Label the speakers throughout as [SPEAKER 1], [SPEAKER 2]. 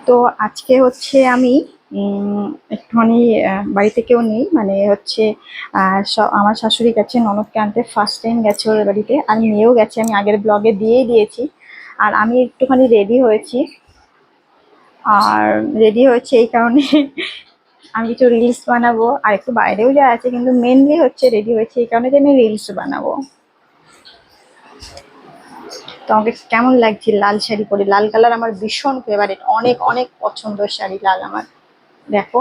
[SPEAKER 1] তো আজকে হচ্ছে আমি একটুখানি বাড়িতে কেউ নেই, মানে হচ্ছে আমার শাশুড়ি গেছে ননদকে আনতে, ফার্স্ট টাইম গেছে ওর বাড়িতে, আর মেয়েও গেছে, আমি আগের ব্লগে দিয়েই দিয়েছি। আর আমি একটুখানি রেডি হয়েছি, আর রেডি হয়েছে এই কারণে আমি কিছু রিলস বানাবো, আর একটু বাইরেও যা আছে, কিন্তু মেনলি হচ্ছে রেডি হয়েছে এই কারণে যে আমি রিলস বানাবো। তো আমাকে কেমন লাগছে লাল শাড়ি পরে? লাল কালার আমার ভীষণ ফেভারিট, অনেক অনেক পছন্দের শাড়ি লাল আমার। দেখো,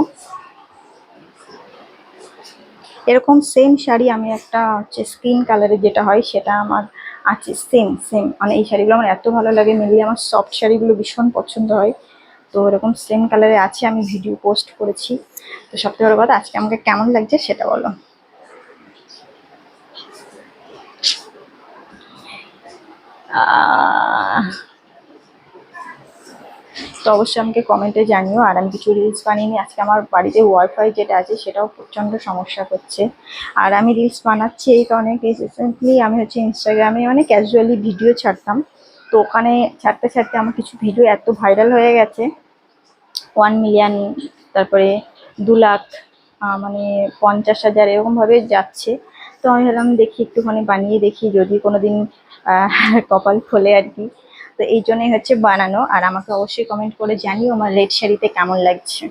[SPEAKER 1] এরকম সেম শাড়ি আমি একটা হচ্ছে স্কিন কালারে যেটা হয় সেটা আমার আছে, সেম সেম, মানে এই শাড়িগুলো আমার এত ভালো লাগে, মিলিয়ে আমার সফট শাড়িগুলো ভীষণ পছন্দ হয়। তো এরকম সেম কালারে আছে, আমি ভিডিও পোস্ট করেছি। তো সবথেকে বড় কথা, আজকে আমাকে কেমন লাগছে সেটা বলো। আহ তো অবশ্যই আমাকে কমেন্টে জানিও। আর আমি কিছু রিলস বানিয়ে নিই, আজকে আমার বাড়িতে ওয়াইফাই যেটা আছে সেটাও প্রচণ্ড সমস্যা করছে। আর আমি রিলস বানাচ্ছি এই কারণে, রিসেন্টলি আমি হচ্ছে ইনস্টাগ্রামে মানে ক্যাজুয়ালি ভিডিও ছাড়তাম। তো ওখানে ছাড়তে ছাড়তে আমার কিছু ভিডিও এত ভাইরাল হয়ে গেছে, 1 মিলিয়ন, তারপরে 2 লাখ, মানে 50,000 এরকমভাবে যাচ্ছে। তো আমি ভাবলাম দেখি একটুখানি বানিয়ে দেখি, যদি কোনোদিন কপাল খোলে আর কি। তো এই জন্যই হচ্ছে বানানো। আর আমাকে অবশ্যই কমেন্ট করে জানিও আমার রেড শাড়িতে কেমন লাগছে।